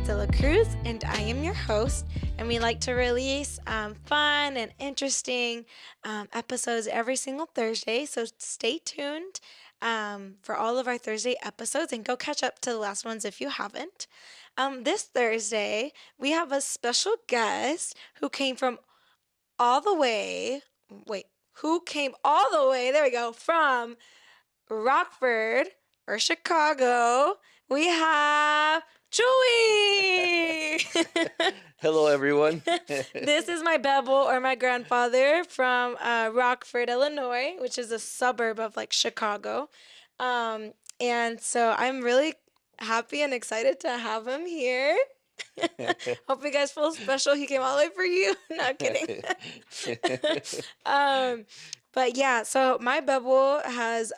Cruz, and I am your host. And we like to release fun and interesting episodes every single Thursday. So stay tuned for all of our Thursday episodes and go catch up to the last ones if you haven't. This Thursday, we have a special guest who came from all the way, wait, who came all the way, there we go, from Rockford or Chicago. We have Chewy. Hello, everyone. This is my Bebo or my grandfather from Rockford, Illinois, which is a suburb of like Chicago. And so I'm really happy and excited to have him here. Hope you guys feel special. He came all the way for you. Not kidding. um, but yeah, so my Bebo has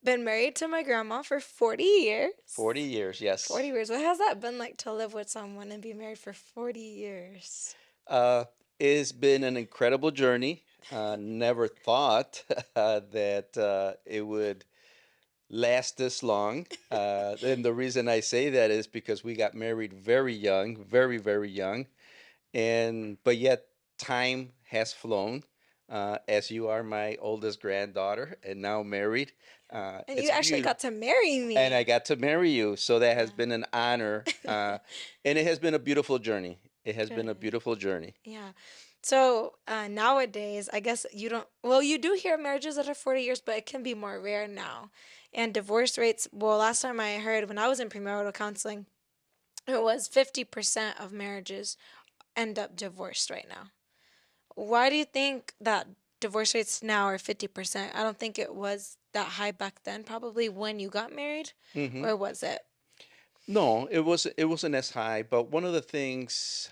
been married to my grandma for 40 years. 40 years, yes. 40 years. What has that been like to live with someone and be married for 40 years? Uh, it's been an incredible journey. Never thought that it would last this long. And the reason I say that is because we got married very young, very, very young. But yet time has flown. As you are my oldest granddaughter and now married. And you It's actually beautiful. got to marry me. And I got to marry you, so that has Yeah. been an honor, and it has been a beautiful journey. It has been a Good. beautiful journey. Yeah. So nowadays, I guess you don't, well, you do hear marriages that are 40 years, but it can be more rare now. And divorce rates, well, last time I heard when I was in premarital counseling, it was 50% of marriages end up divorced right now. Why do you think that divorce rates now are 50%? I don't think it was that high back then, probably when you got married, Hmm. or was it? No, it wasn't as high, but one of the things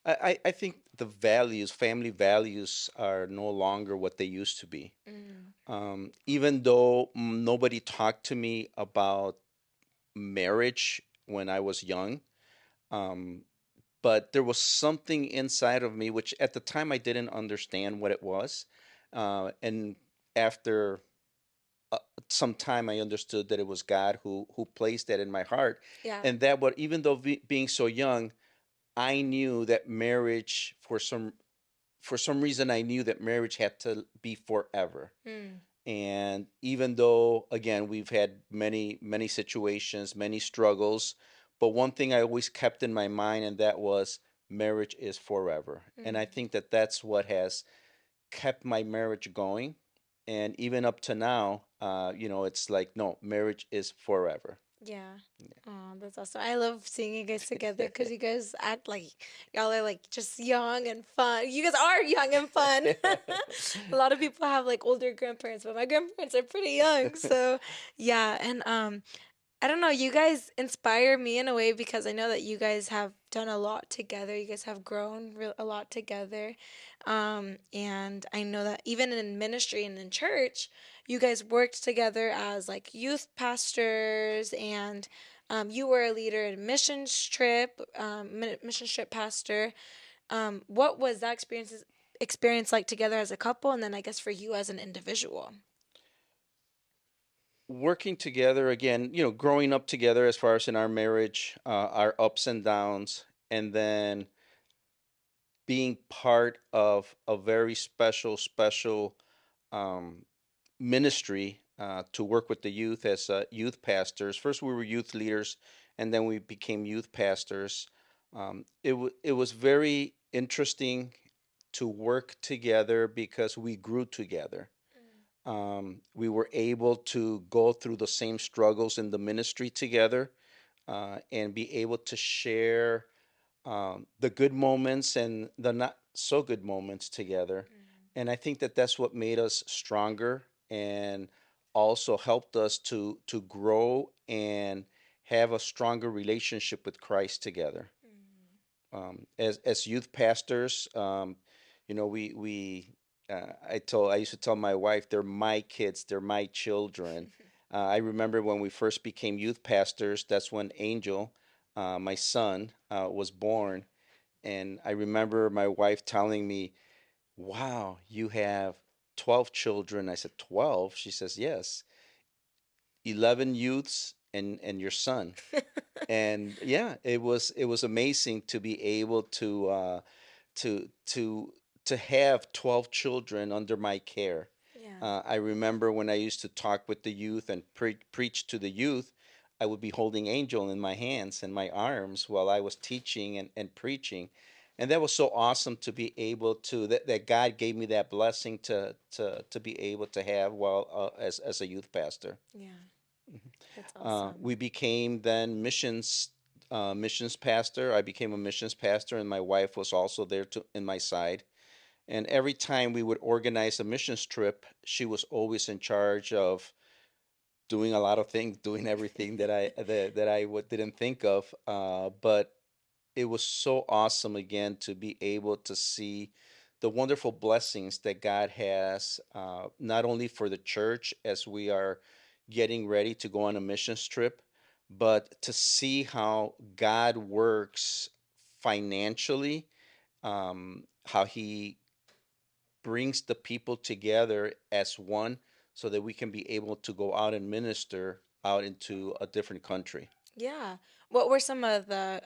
I think the values, family values, are no longer what they used to be. Mm. Even though nobody talked to me about marriage when I was young, um, but there was something inside of me which at the time I didn't understand what it was. And after uh, some time I understood that it was God who placed that in my heart, Yeah. and that what even though being so young, I knew that marriage for some reason I knew that marriage had to be forever. Mm. And even though again we've had many situations, many struggles, but one thing I always kept in my mind, and that was marriage is forever. And I Mm. think that that's what has kept my marriage going. And even up to now, it's like, no, marriage is forever. Yeah. Oh, that's awesome. I love seeing you guys together because you guys act like y'all are like just young and fun. You guys are young and fun. A lot of people have like older grandparents, but my grandparents are pretty young. So, yeah. And I don't know, you guys inspire me in a way because I know that you guys have done a lot together. You guys have grown a lot together. And I know that even in ministry and in church, you guys worked together as like youth pastors, and you were a leader in mission trip pastor. What was that experience like together as a couple, and then I guess for you as an individual? Working together again, growing up together as far as in our marriage, our ups and downs, and then being part of a very special um, ministry to work with the youth as youth pastors. First, we were youth leaders, and then we became youth pastors. It was very interesting to work together because we grew together. We were able to go through the same struggles in the ministry together, and be able to share the good moments and the not so good moments together. And I think that that's what made us stronger and also helped us to grow and have a stronger relationship with Christ together. As youth pastors, we I used to tell my wife they're my kids, they're my children. I remember when we first became youth pastors. That's when Angel, my son, was born, and I remember my wife telling me, "Wow, you have 12 children." I said, "12?" She says, "Yes, 11 youths and your son. And yeah, it was amazing to be able to to to have 12 children under my care. Yeah. I remember when I used to talk with the youth and preach to the youth, I would be holding Angel in my hands and my arms while I was teaching and preaching. And that was so awesome to be able to that God gave me that blessing to be able to have while as a youth pastor. Yeah. That's awesome. We became then missions pastor. I became a missions pastor, and my wife was also there to in my side. And every time we would organize a missions trip, she was always in charge of doing a lot of things, doing everything that I didn't think of. But it was so awesome again to be able to see the wonderful blessings that God has, not only for the church as we are getting ready to go on a missions trip, but to see how God works financially, how He brings the people together as one so that we can be able to go out and minister out into a different country. Yeah. What were some of the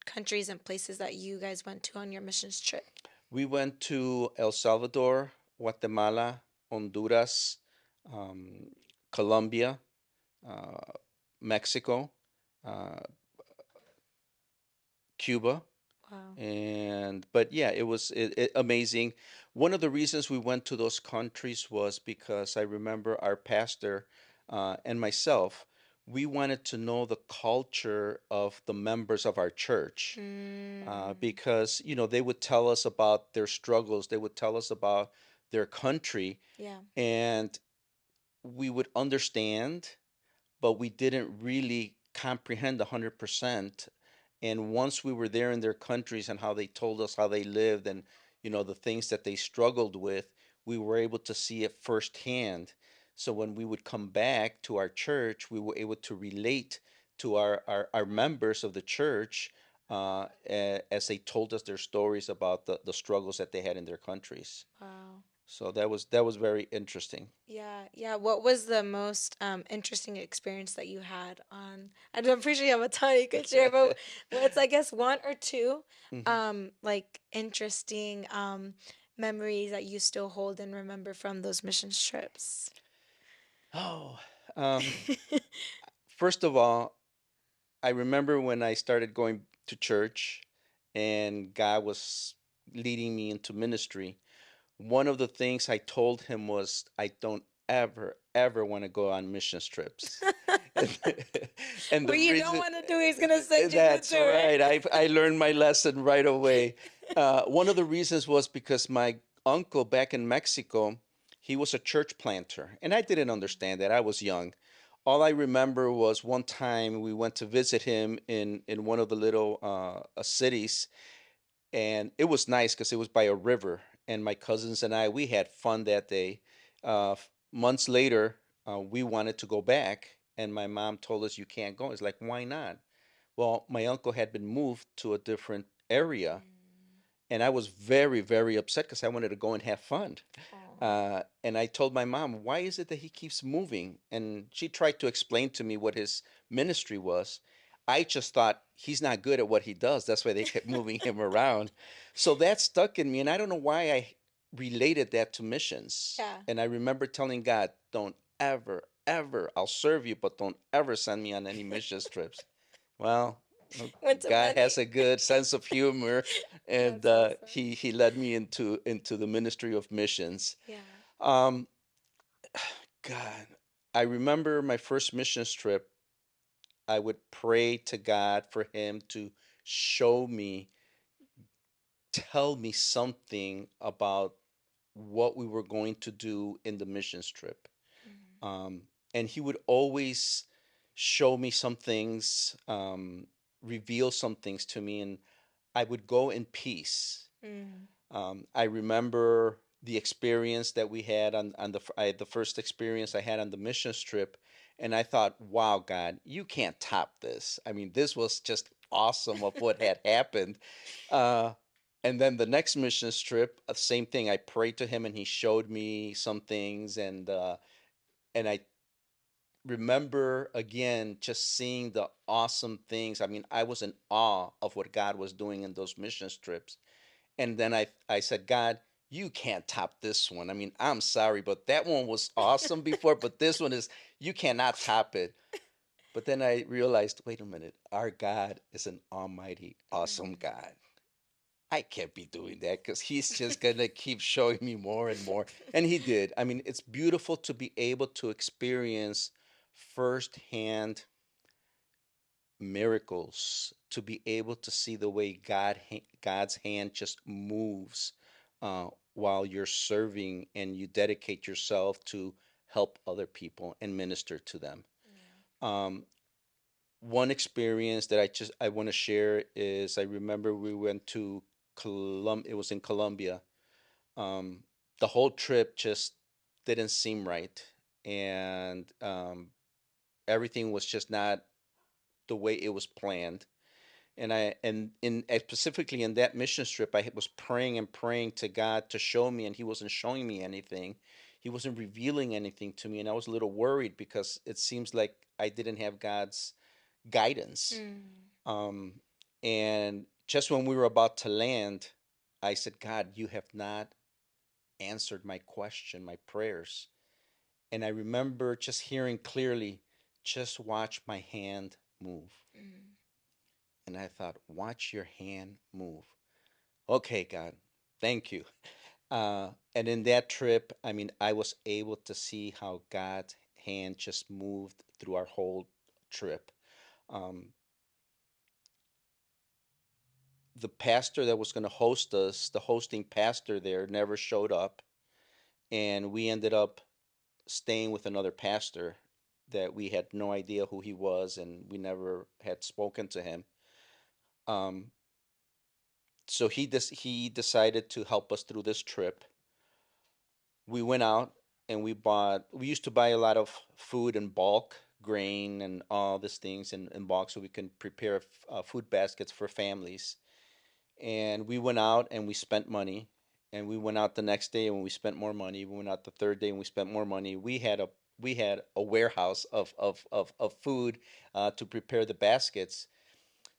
countries and places that you guys went to on your missions trip? We went to El Salvador, Guatemala, Honduras, um, Colombia, uh, Mexico, uh, Cuba, Wow. and but yeah, it amazing. One of the reasons we went to those countries was because I remember our pastor and myself. We wanted to know the culture of the members of our church, Mm, because they would tell us about their struggles, they would tell us about their country, yeah. and we would understand, but we didn't really comprehend 100%. And once we were there in their countries and how they told us how they lived and the things that they struggled with, we were able to see it firsthand. So when we would come back to our church, we were able to relate to our members of the church, as they told us their stories about the struggles that they had in their countries. Wow. So that was very interesting. Yeah, yeah. What was the most interesting experience that you had on? I'm pretty sure you have a ton you could share, but what's I guess one or two Mhm. like interesting memories that you still hold and remember from those missions trips? Oh, um, first of all, I remember when I started going to church and God was leading me into ministry. One of the things I told him was, I don't ever, ever want to go on missions trips. And, and Where the you don't reason want to do, he's gonna send you to that's do it. right, I learned my lesson right away. One of the reasons was because my uncle back in Mexico, he was a church planter, and I didn't understand that. I was young. All I remember was one time we went to visit him in one of the little cities, and it was nice because it was by a river. And my cousins and we had fun that day. Months later, we wanted to go back, and my mom told us, "You can't go." It's like, why not? Well, my uncle had been moved to a different area, and I was very, very upset because I wanted to go and have fun. Oh, And I told my mom, why is it that he keeps moving? And she tried to explain to me what his ministry was. I just thought he's not good at what he does. That's why they kept moving him around. So that stuck in me. And I don't know why I related that to missions. yeah. And I remember telling God, don't ever, ever, I'll serve you, but don't ever send me on any missions trips. Well, Went to God many. has a good sense of humor, and That's awesome. he led me into the ministry of missions. Yeah. Um, God, I remember my first missions trip. I would pray to God for Him to show me, tell me something about what we were going to do in the missions trip. Mhm. Um, and He would always show me some things, reveal some things to me, and I would go in peace. Mm. I remember the experience that we had on the first experience I had on the missions trip, and I thought, "Wow, God, you can't top this." I mean, this was just awesome of what had happened. Uh, and then the next missions trip, same thing. I prayed to Him, and He showed me some things, and I remember again just seeing the awesome things. I mean, I was in awe of what God was doing in those mission trips. And then I said, God, you can't top this one. I mean, I'm sorry, but that one was awesome before, but this one is, you cannot top it. But then I realized, wait a minute, our God is an almighty, awesome God. I can't be doing that because he's just going to keep showing me more and more. And he did. I mean, it's beautiful to be able to experience firsthand miracles, to be able to see the way God's hand just moves while you're serving and you dedicate yourself to help other people and minister to them. Um, One experience that I want to share is I remember we went to it was in Colombia. Um, the whole trip just didn't seem right, and everything was just not the way it was planned. And specifically in that mission trip, I was praying and praying to God to show me, and He wasn't showing me anything. He wasn't revealing anything to me, and I was a little worried because it seems like I didn't have God's guidance. Mm. Um, and just when we were about to land, I said, God, you have not answered my question, my prayers. And I remember just hearing clearly, just watch my hand move. Mm. And I thought, watch your hand move. Okay, God, thank you. And in that trip, I mean, I was able to see how God's hand just moved through our whole trip. Um, the pastor that was going to host us, the hosting pastor there, never showed up. And we ended up staying with another pastor that we had no idea who he was and we never had spoken to him. Um, so he decided to help us through this trip. We went out and we used to buy a lot of food in bulk, grain and all these things in bulk so we can prepare food baskets for families. And we went out and we spent money. And we went out the next day and we spent more money. We went out the third day and we spent more money. We had a warehouse of food to prepare the baskets.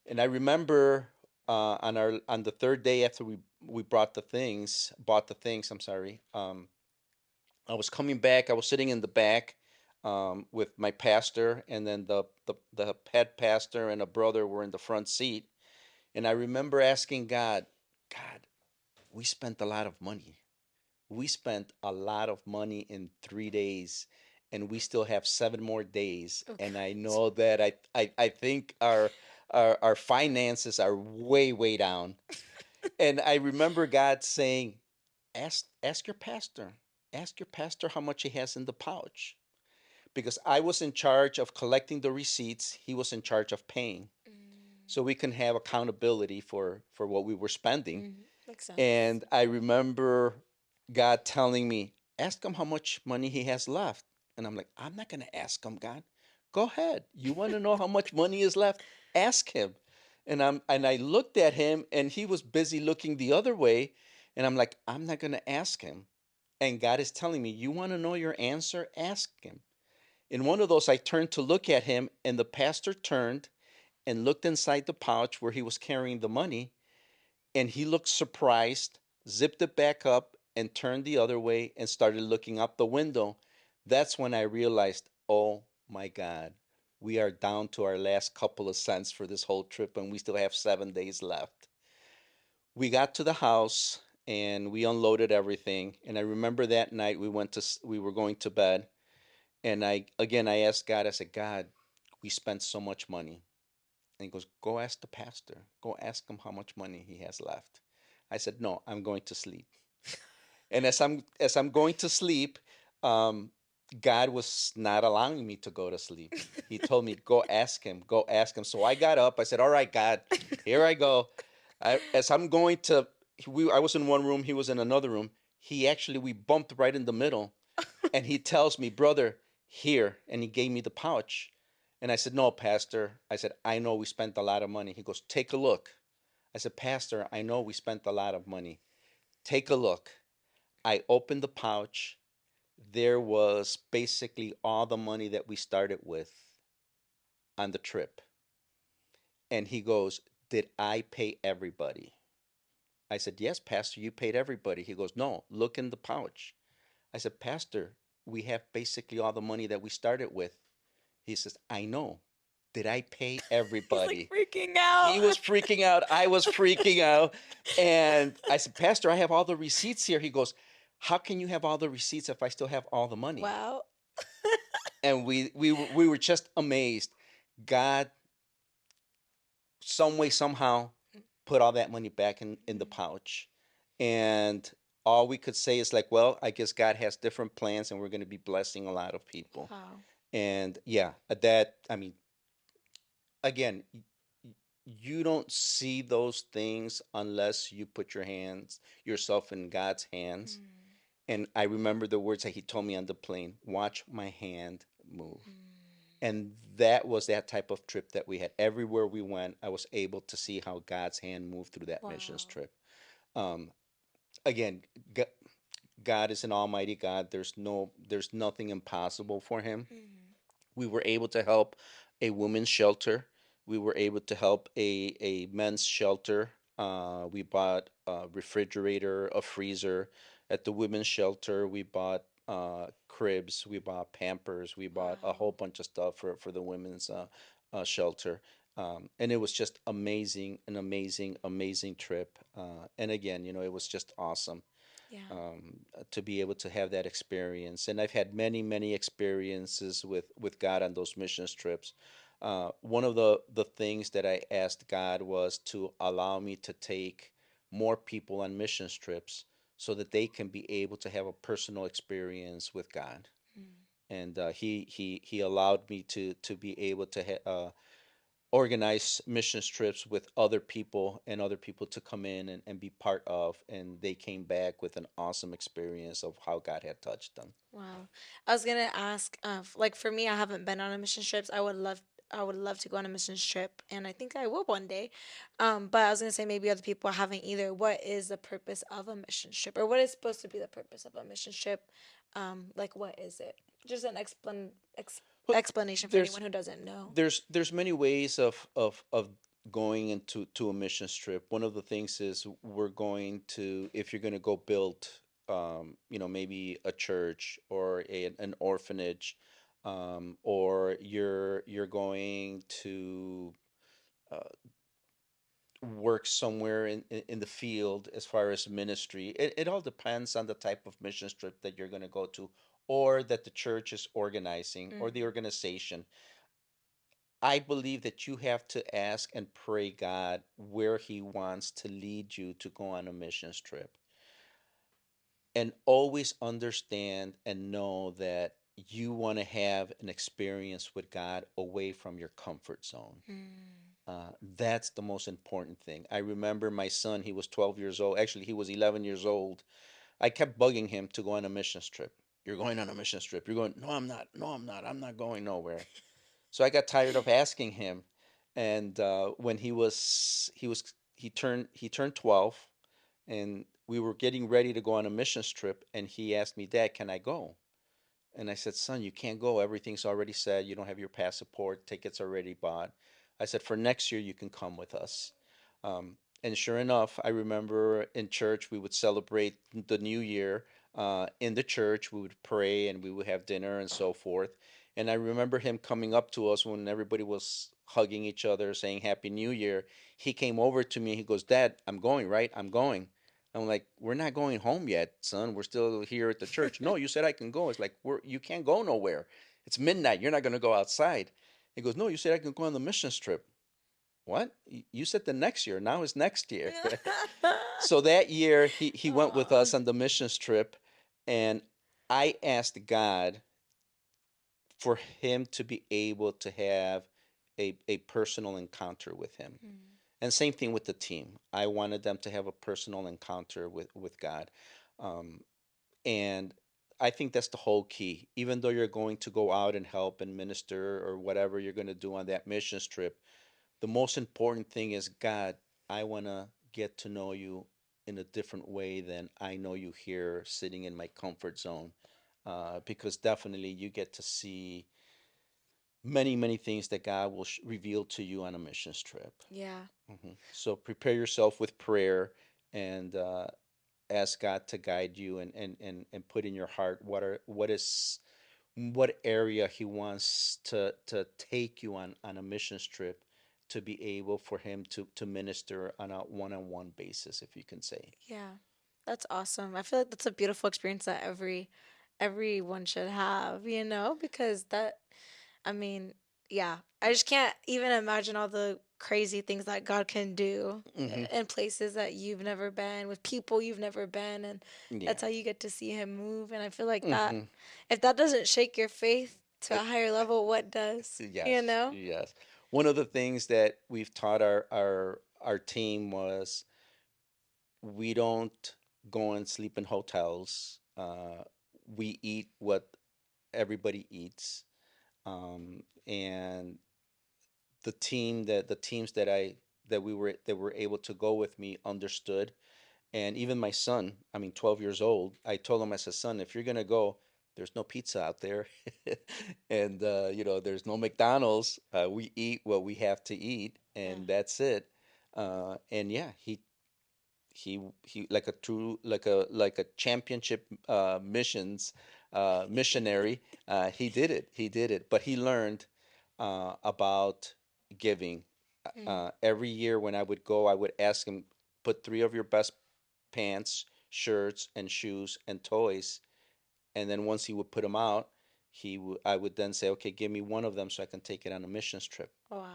And I remember on the third day after we bought the things. I'm sorry. I was coming back. I was sitting in the back with my pastor, and then the head pastor and a brother were in the front seat. And I remember asking God, God, we spent a lot of money. We spent a lot of money in 3 days, and we still have 7 more days. Oh And I God. know that I think our finances are way, way down. And I remember God saying, ask your pastor. Ask your pastor how much he has in the pouch. Because I was in charge of collecting the receipts, he was in charge of paying. So we can have accountability for what we were spending. Mm. Makes sense. And I remember God telling me, ask him how much money he has left. And I'm like, I'm not going to ask him, God. Go ahead. You want to know how much money is left? Ask him. And I looked at him and he was busy looking the other way. And I'm like, I'm not going to ask him. And God is telling me, you want to know your answer? Ask him. In one of those, I turned to look at him, and the pastor turned and looked inside the pouch where he was carrying the money, and he looked surprised, zipped it back up, and turned the other way and started looking out the window. That's when I realized, oh my God, we are down to our last couple of cents for this whole trip, and we still have 7 days left. We got to the house and we unloaded everything. And I remember that night we were going to bed, and I asked God. I said, God, we spent so much money. And he goes, go ask the pastor. Go ask him how much money he has left. I said, no, I'm going to sleep. And as I'm going to sleep, um, God was not allowing me to go to sleep. He told me, go ask him, go ask him. So I got up. I said, all right, God, here I go. As I'm going to, I was in one room, he was in another room. We bumped right in the middle. And he tells me, brother, here. And he gave me the pouch. And I said, no, Pastor. I said, I know we spent a lot of money. He goes, take a look. I said, Pastor, I know we spent a lot of money. Take a look. I opened the pouch. there was basically all the money that we started with on the trip. And he goes, "Did I pay everybody?" I said, "Yes, Pastor, you paid everybody." He goes, "No, look in the pouch." I said, "Pastor, we have basically all the money that we started with." He says, "I know. Did I pay He's like everybody?" freaking He out. was freaking out. I was freaking out. And I said, "Pastor, I have all the receipts here." He goes, "How can you have all the receipts if I still have all the money?" Wow. And we were just amazed. God, some way, somehow, put all that money back in the pouch. And all we could say is like, well, I guess God has different plans and we're going to be blessing a lot of people. Wow. And yeah, that, I mean, again, you don't see those things unless you put yourself in God's hands. Mm, And I remember the words that he told me on the plane, watch my hand move. mm. And that was that type of trip that we had. Everywhere we went, I was able to see how God's hand moved through that missions Wow. trip. Um, Again, God is an almighty God. There's nothing impossible for him. Mm. We were able to help a women's shelter. We were able to help a men's shelter. We bought a refrigerator, a freezer. At the women's shelter, we bought cribs, we bought Pampers, we bought a Wow. whole bunch of stuff for the women's shelter. And it was just amazing, an amazing, amazing trip. And again, it was just awesome Yeah. to be able to have that experience. And I've had many, many experiences with God on those missions trips. One of the things that I asked God was to allow me to take more people on missions trips so that they can be able to have a personal experience with God. Mm. And he allowed me to be able to organize mission trips with other people and other people to come in and be part of, and they came back with an awesome experience of how God had touched them. Wow. I was gonna ask, like for me, I haven't been on a mission trips. I would love to go on a mission trip, and I think I will one day. But I was gonna say maybe other people haven't either. What is the purpose of a mission trip, or what is supposed to be the purpose of a mission trip? Like what is it? Just an But explanation for there's anyone who doesn't know. there's many ways of going into to a mission trip. One of the things is we're going to, if you're going to go build maybe a church or an orphanage, or you're going to uh, work somewhere in the field as far as ministry. It all depends on the type of mission trip that you're going to go to, or that the church is organizing, or the Mm, organization. I believe that you have to ask and pray God where He wants to lead you to go on a missions trip. And always understand and know that you want to have an experience with God away from your comfort zone. mm, That's the most important thing. I remember my son, he was 12 years old. Actually, he was 11 years old. I kept bugging him to go on a missions trip. You're going on a missions trip. You're going, no, I'm not. No, I'm not. I'm not going nowhere. So I got tired of asking him. And when he turned 12, and we were getting ready to go on a missions trip, and he asked me, Dad, can I go? And I said, son, you can't go. Everything's already said. You don't have your passport. Tickets already bought. I said, for next year, you can come with us. And sure enough, I remember in church, we would celebrate the new year. In the church, we would pray and we would have dinner and so forth. And I remember him coming up to us when everybody was hugging each other, saying Happy New Year. He came over to me. He goes, Dad, I'm going, right? I'm going. I'm like, we're not going home yet, son. We're still here at the church. No, you said I can go. It's like, you can't go nowhere. It's midnight. You're not going to go outside. He goes, no, you said I can go on the missions trip. What? You said the next year. Now is next year. mm. So that year, he went with Aw. us on the missions trip. And I asked God for him to be able to have a personal encounter with him. Mm, And same thing with the team. I wanted them to have a personal encounter with God. Um, And I think that's the whole key. Even though you're going to go out and help and minister or whatever you're going to do on that mission trip, the most important thing is God, I want to get to know you in a different way than I know you here sitting in my comfort zone. because definitely you get to see many, many things that God will reveal to you on a missions trip. Yeah. So prepare yourself with prayer and ask God to guide you and put in your heart what area He wants to take you on a missions trip to be able for Him to minister on a one-on-one basis, if you can say. Yeah. That's awesome. I feel like that's a beautiful experience that everyone should have, because I mean, yeah, I just can't even imagine all the crazy things that God can do Hmm. in places that you've never been, with people you've never been, and that's Yeah. how you get to see Him move. And I feel like that, Hmm. if that doesn't shake your faith to a higher level, what does? You Yes, know? yes. One of the things that we've taught our team was we don't go and sleep in hotels. We eat what everybody eats, and the teams that were able to go with me understood. And even my son, I mean, 12 years old, I told him, I said, son, if you're gonna go, there's no pizza out there, and there's no McDonald's. We eat what we have to eat, Yeah. and that's it. And yeah, he like a true like a championship missionary. He did it, but he learned about giving. Mm. Every year when I would go, I would ask him, put three of your best pants, shirts, and shoes and toys, and then once he would put them out, I would then say, okay, give me one of them so I can take it on a missions trip. Wow.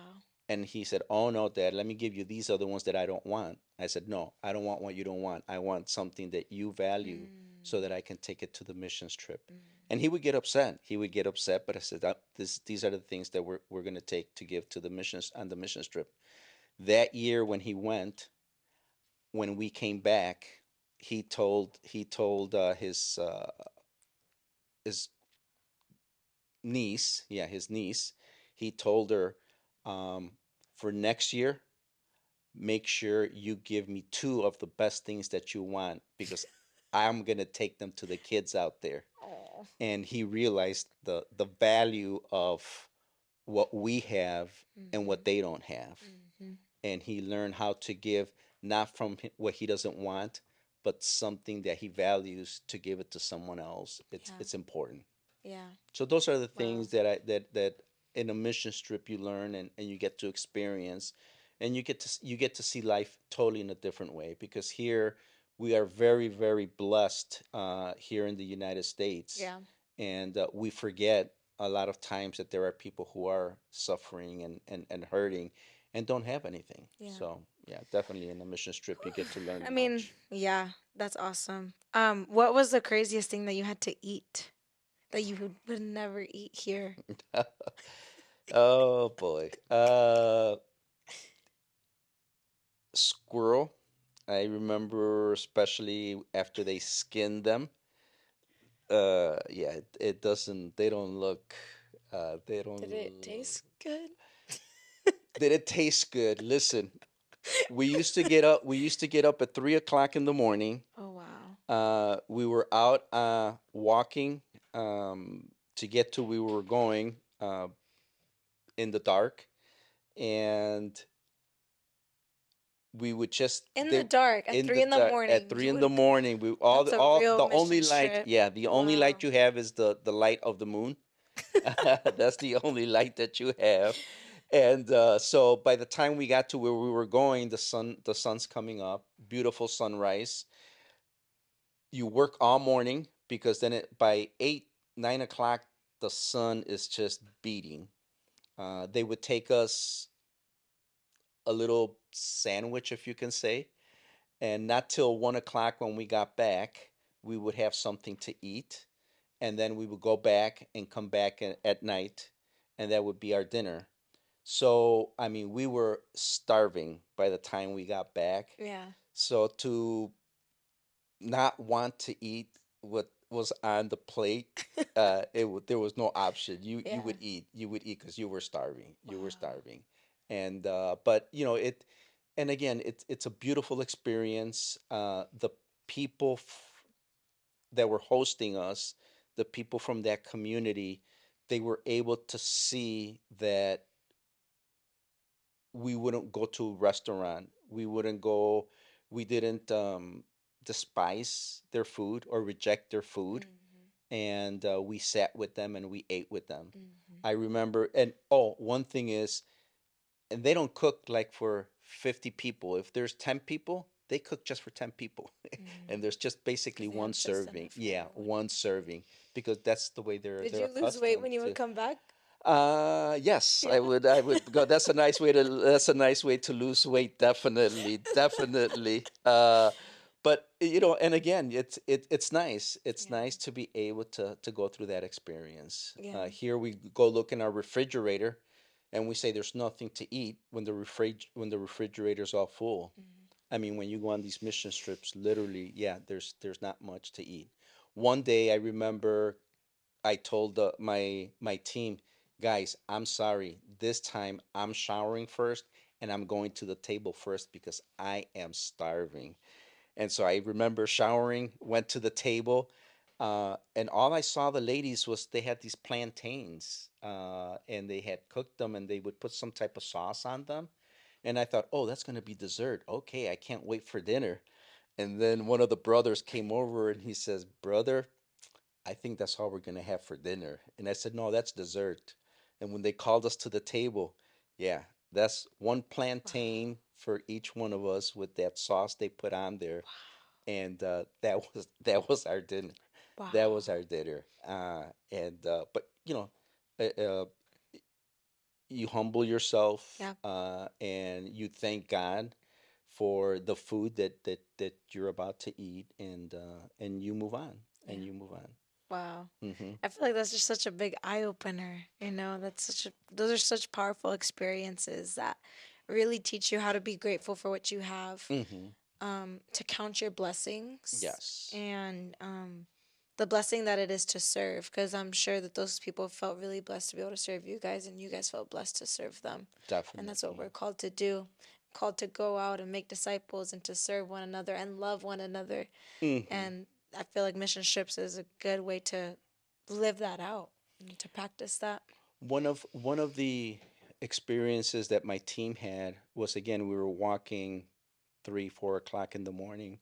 And he said, "Oh no, Dad, let me give you these other ones that I don't want." I said, "No, I don't want what you don't want. I want something that you value so Mm. that I can take it to the missions trip." Mm. And he would get upset. He would get upset, but I said, these are the things that we're going to take to give to the missions on the missions trip." That year when he went, when we came back, he told his niece, yeah, his niece, he told her, um, for next year, make sure you give me two of the best things that you want because I'm going to take them to the kids out there. Oh. And he realized the value of what we have and Mm-hmm. what they don't have. Mm-hmm. And he learned how to give not from what he doesn't want, but something that he values to give it to someone else. It's Yeah. it's important. Yeah. So those are the Wow. things that in a mission trip you learn and you get to experience, and you get to see life totally in a different way because here we are very, very blessed here in the United States, Yeah. and we forget a lot of times that there are people who are suffering and hurting and don't have anything. Yeah. So yeah, definitely in a mission trip you get to I learn mean, much. yeah, that's awesome. What was the craziest thing that you had to eat that you would never eat here? Oh boy. Squirrel. I remember especially after they skinned them. Yeah, it doesn't. They don't look. They Did it don't. taste good? Did it taste good? Listen, we used to get up. We used to get up at 3 o'clock in the morning. Oh wow. We were out walking to get to we were going in the dark, and we would just In the they dark at in three the in the dark at morning, three you in the would. morning. We That's a all real the only mission light. trip. Yeah, the only light Wow. you have is the light of the moon. That's the only light that you have. And so by the time we got to where we were going, the sun's coming up. Beautiful sunrise. You work all morning because then by 8, 9 o'clock the sun is just beating. They would take us a little sandwich, if you can say, and not till 1 o'clock when we got back, we would have something to eat, and then we would go back and come back at night, and that would be our dinner. So, I mean, we were starving by the time we got back. Yeah. So to not want to eat what was on the plate, there was no option. You Yeah. would eat. You would eat because you were starving. You were Wow. starving, and but it, and again, it's a beautiful experience. The people that were hosting us, the people from that community, they were able to see that we wouldn't go to a restaurant. We wouldn't go, we didn't despise their food or reject their food. Mm-hmm. And we sat with them and we ate with them. Mm-hmm. I remember, and oh, one thing is, and they don't cook like for 50 people. If there's 10 people, they cook just for 10 people. And Mm. there's just basically Because they one have just serving. enough for Yeah, everyone. one serving because that's the way they're Did they're you lose weight accustomed when you would to. come back? Yes, Yeah. I would go. That's a nice way to lose weight, definitely, definitely. But and again, it's nice. It's Yeah. nice to be able to go through that experience. Yeah. Here we go look in our refrigerator, and we say there's nothing to eat when the refrigerator's all full. Mm. I mean, when you go on these mission trips, literally, yeah, there's not much to eat. One day I remember I told my team, guys, I'm sorry. This time I'm showering first and I'm going to the table first because I am starving. And so I remember showering, went to the table, and all I saw the ladies was they had these plantains, and they had cooked them and they would put some type of sauce on them. And I thought, oh, that's going to be dessert. Okay, I can't wait for dinner. And then one of the brothers came over and he says, brother, I think that's all we're gonna have for dinner. And I said, no, that's dessert. And when they called us to the table, yeah, that's one Wow. plantain for each one of us with that sauce they put on there, and that was our dinner. That was Wow. our dinner. And but uh, uh, you humble yourself, Yeah. and you thank God for the food that you're about to eat, and you move on, and Yeah. you move on. Wow. Hmm. I feel like that's just such a big eye opener. That's such a those are such powerful experiences that really teach you how to be grateful for what you have, Hmm. to count your blessings Yes, and the blessing that it is to serve. Because I'm sure that those people felt really blessed to be able to serve you guys, and you guys felt blessed to serve them. And that's what definitely. we're called to do, called to go out and make disciples and to serve one another and love one another. Hmm. And I feel like mission trips is a good way to live that out and to practice that. One of the experiences that my team had was, again, we were walking 3, 4 o'clock in the morning,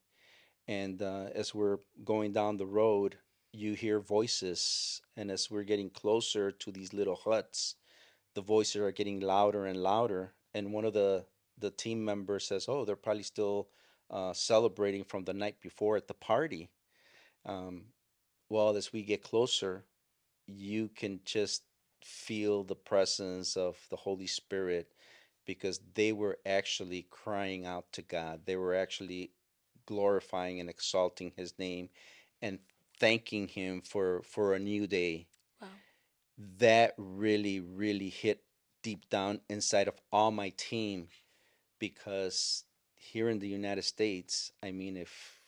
and as we're going down the road, you hear voices, and as we're getting closer to these little huts, the voices are getting louder and louder, and one of the team members says, "Oh, they're probably still celebrating from the night before at the party." Um, well, as we get closer, you can just feel the presence of the Holy Spirit because they were actually crying out to God. They were actually glorifying and exalting His name and thanking Him for a new day. Wow. That really, really hit deep down inside of all my team because here in the United States, I mean, if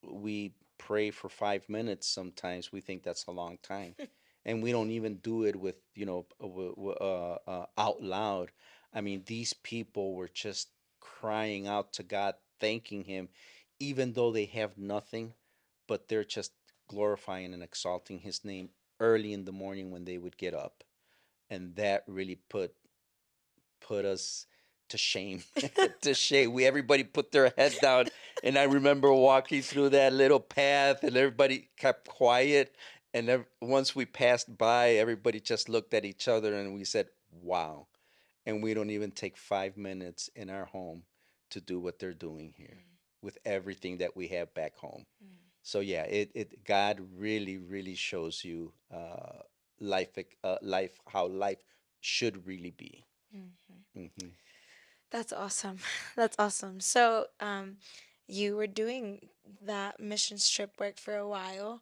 we pray for 5 minutes, sometimes we think that's a long time, and we don't even do it with out loud. I mean, these people were just crying out to God, thanking Him, even though they have nothing, but they're just glorifying and exalting His name early in the morning when they would get up, and that really put us to shame. To shame. We everybody put their head down, and I remember walking through that little path, and everybody kept quiet. And once we passed by, everybody just looked at each other, and we said, "Wow!" And we don't even take 5 minutes in our home to do what they're doing here with everything that we have back home. So yeah, it God really really shows you life how life should really be. Mm. Hmm. That's awesome. That's awesome. So, you were doing that mission trip work for a while,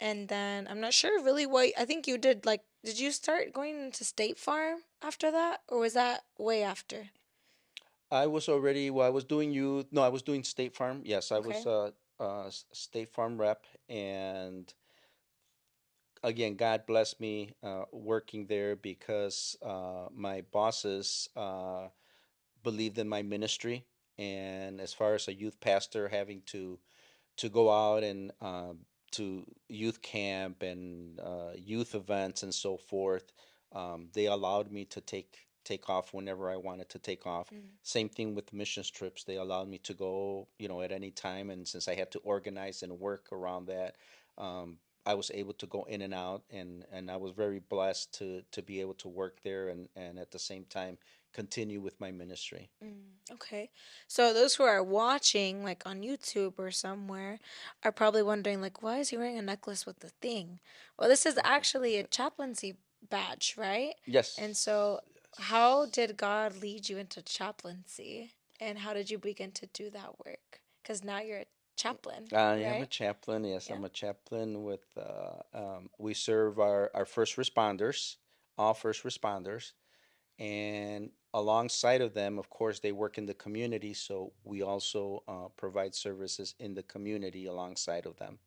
and then I'm not sure really what I think you did. Like, did you start going into State Farm after that, or was that way after? I was already, well, I was doing you no, I was doing State Farm. Yes, I was Okay. State Farm rep, and again, God bless me working there because my bosses believed in my ministry, and as far as a youth pastor having to go out and to youth camp and youth events and so forth. They allowed me to take off whenever I wanted to take off. Mm. Same thing with missions trips. They allowed me to go, at any time. And since I had to organize and work around that, I was able to go in and out, and I was very blessed to be able to work there and at the same time continue with my ministry. Okay. So those who are watching, like on YouTube or somewhere, are probably wondering, like, why is he wearing a necklace with the thing? Well, this is actually a chaplaincy badge, right? And so, Yes. how did God lead you into chaplaincy? And how did you begin to do that work? Because now you're a chaplain, I am a right? chaplain. Yes, Yeah. I'm a chaplain with, we serve our first responders, all first responders. And alongside of them, of course, they work in the community. So we also provide services in the community alongside of them.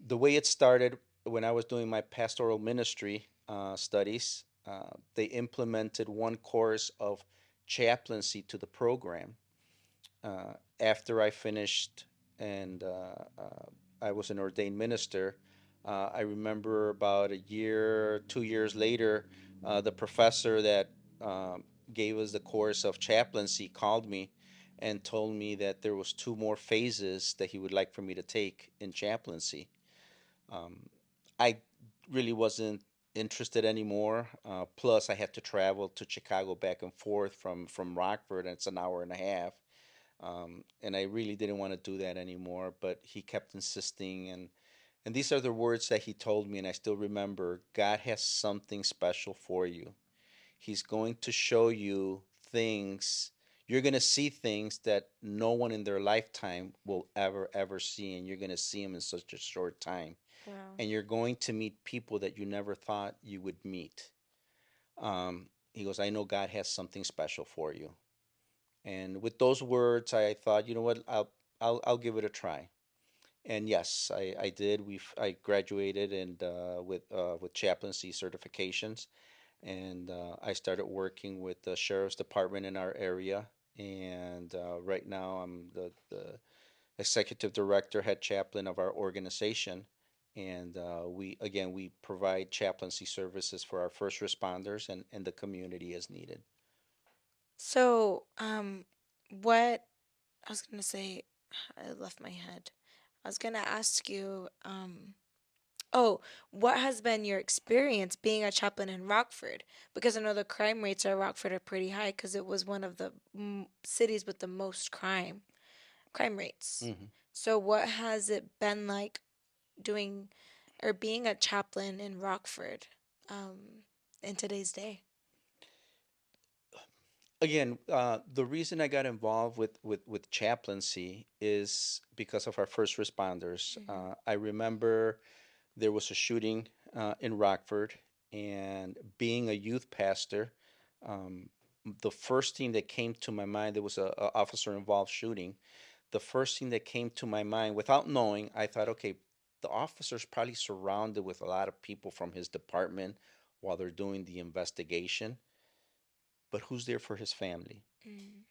The way it started when I was doing my pastoral ministry studies, they implemented one course of chaplaincy to the program after I finished and I was an ordained minister. I remember about a year, 2 years later, the professor that gave us the course of chaplaincy called me and told me that there was two more phases that he would like for me to take in chaplaincy. I really wasn't interested anymore. Plus, I had to travel to Chicago back and forth from Rockford, and it's an hour and a half. And I really didn't want to do that anymore. But he kept insisting, and these are the words that he told me, and I still remember. God has something special for you. He's going to show you things. You're going to see things that no one in their lifetime will ever see, and you're going to see them in such a short time. Wow. And you're going to meet people that you never thought you would meet. He goes, I know God has something special for you. And with those words, I thought, you know what, I'll give it a try. And yes, I did. I graduated and with chaplaincy certifications, and I started working with the sheriff's department in our area. And right now, I'm the executive director, head chaplain of our organization. And we provide chaplaincy services for our first responders and the community as needed. So, what I was gonna say, I left my head. I was gonna ask you, oh, what has been your experience being a chaplain in Rockford? Because I know the crime rates at Rockford are pretty high because it was one of the cities with the most crime rates. Hmm. So, what has it been like doing or being a chaplain in Rockford in today's day? Again, the reason I got involved with chaplaincy is because of our first responders. Mm-hmm. I remember there was a shooting in Rockford, and being a youth pastor, um, the first thing that came to my mind, there was a officer involved shooting. The first thing that came to my mind, without knowing, I thought, okay, the officer's probably surrounded with a lot of people from his department while they're doing the investigation, but who's there for his family? Mm.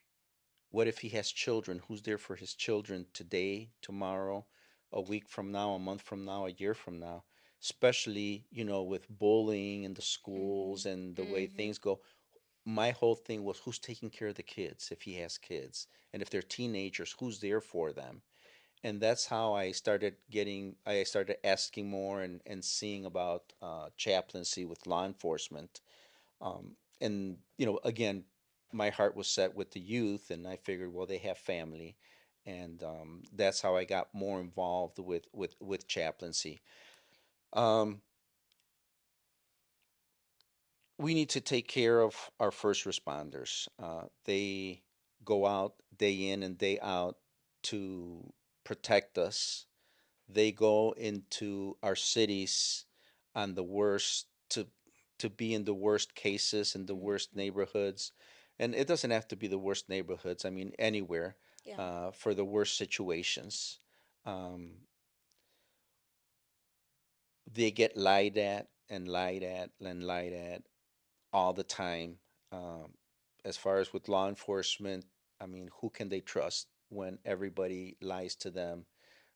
What if he has children? Who's there for his children today, tomorrow, a week from now, a month from now, a year from now? Especially, with bullying in the schools and the way Mm-hmm. things go. My whole thing was who's taking care of the kids if he has kids? And if they're teenagers, who's there for them? And that's how I started asking more and seeing about chaplaincy with law enforcement. And again, my heart was set with the youth, and I figured, well, they have family, and that's how I got more involved with chaplaincy. Um, we need to take care of our first responders. They go out day in and day out to protect us. They go into our cities on the worst to be in the worst cases in the worst Mm-hmm. neighborhoods, and it doesn't have to be the worst neighborhoods. I mean anywhere Yeah. for the worst situations. Um, they get lied at and lied at and lied at all the time. Um, as far as with law enforcement, I mean, who can they trust when everybody lies to them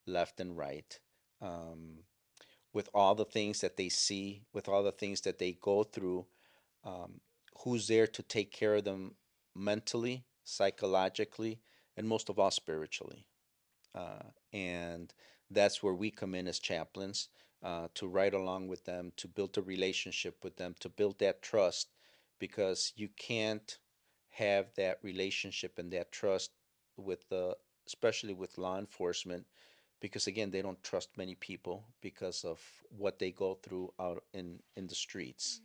left and right? um, with all the things that they see, with all the things that they go through, um, who's there to take care of them mentally, psychologically, and most of all, spiritually. And that's where we come in as chaplains, to ride along with them, to build a relationship with them, to build that trust, because you can't have that relationship and that trust with the, especially with law enforcement, because again, they don't trust many people because of what they go through out in the streets.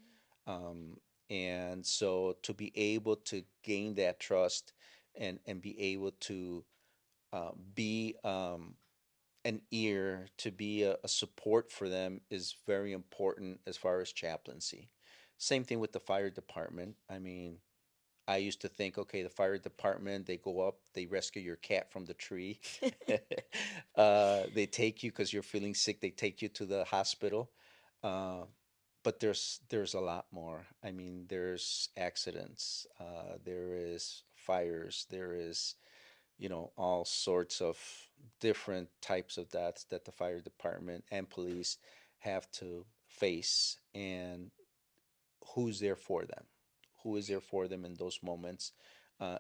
Um, and so to be able to gain that trust and be able to be an ear, to be a support for them is very important as far as chaplaincy. Same thing with the fire department. I mean, I used to think, okay, the fire department, they go up, they rescue your cat from the tree. They take you because you're feeling sick, they take you to the hospital. Uh, but there's a lot more. I mean, there's accidents, there is fires, there is, all sorts of different types of deaths that the fire department and police have to face, and who's there for them, who is there for them in those moments.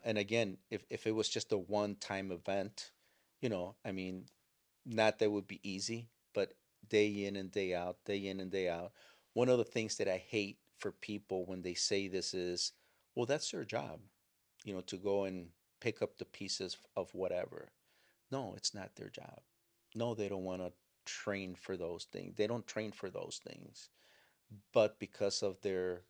And again, if it was just a one-time event, I mean, not that would be easy, but day in and day out, day in and day out. One of the things that I hate for people when they say this is, well, that's their job, to go and pick up the pieces of whatever. No, it's not their job. No, they don't want to train for those things. They don't train for those things. But because of their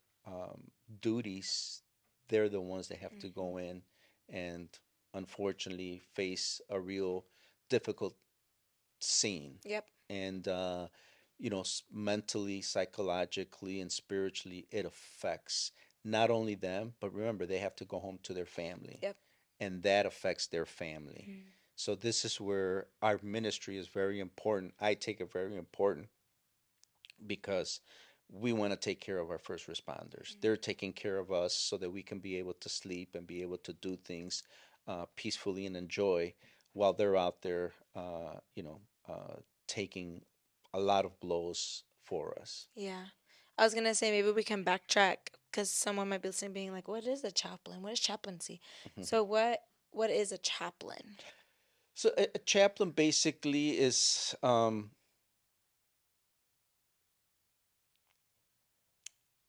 duties, they're the ones that have to Mhm. go in and unfortunately face a real difficult scene. Yep. And, mentally, psychologically, and spiritually, it affects not only them, but remember, they have to go home to their family, Yep. and that affects their family. Mhm. So, this is where our ministry is very important. I take it very important because we want to take care of our first responders. They're taking care of us so that we can be able to sleep and be able to do things peacefully and enjoy while they're out there, taking a lot of blows for us. Yeah. I was gonna say maybe we can backtrack because someone might be listening, being like, "What is a chaplain? What is chaplaincy?" So what is a chaplain? So, a chaplain basically is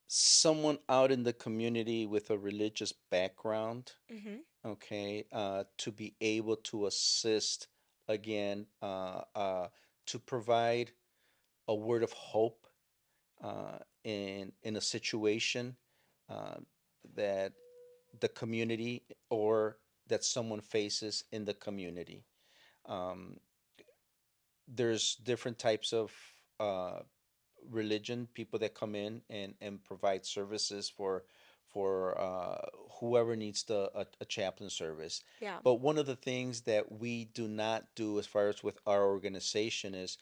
someone out in the community with a religious background, Mm-hmm. okay, to be able to assist again, to provide a word of hope in a situation uh, that the community or that someone faces in the community. Um, there's different types of uh, religion, people that come in and provide services for whoever needs a chaplain service. Yeah. But one of the things that we do not do as far as with our organization is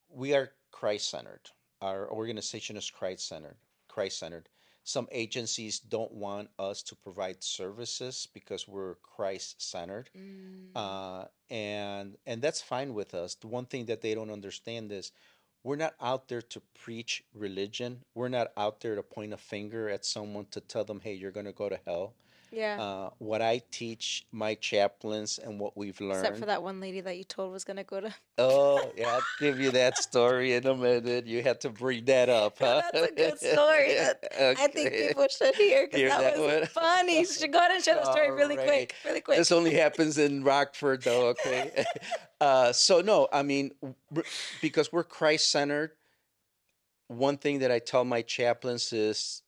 we are Christ centered. Our organization is Christ centered. Christ centered. Some agencies don't want us to provide services because we're Christ centered, Mm. and that's fine with us. The one thing that they don't understand is we're not out there to preach religion. We're not out there to point a finger at someone to tell them, "Hey, you're going to go to hell." Yeah. What I teach my chaplains and what we've Except for learned. that one lady that you told was gonna go to. Oh, yeah, I'll give you that story in a minute. You had to bring that up, No, huh? that's a good story that I think Okay. people should hear because Hear that that was one? funny. You should go ahead and share the story All really right. quick, really This quick. only happens in Rockford, though, okay? So no, I mean, because we're Christ-centered, one thing that I tell my chaplains is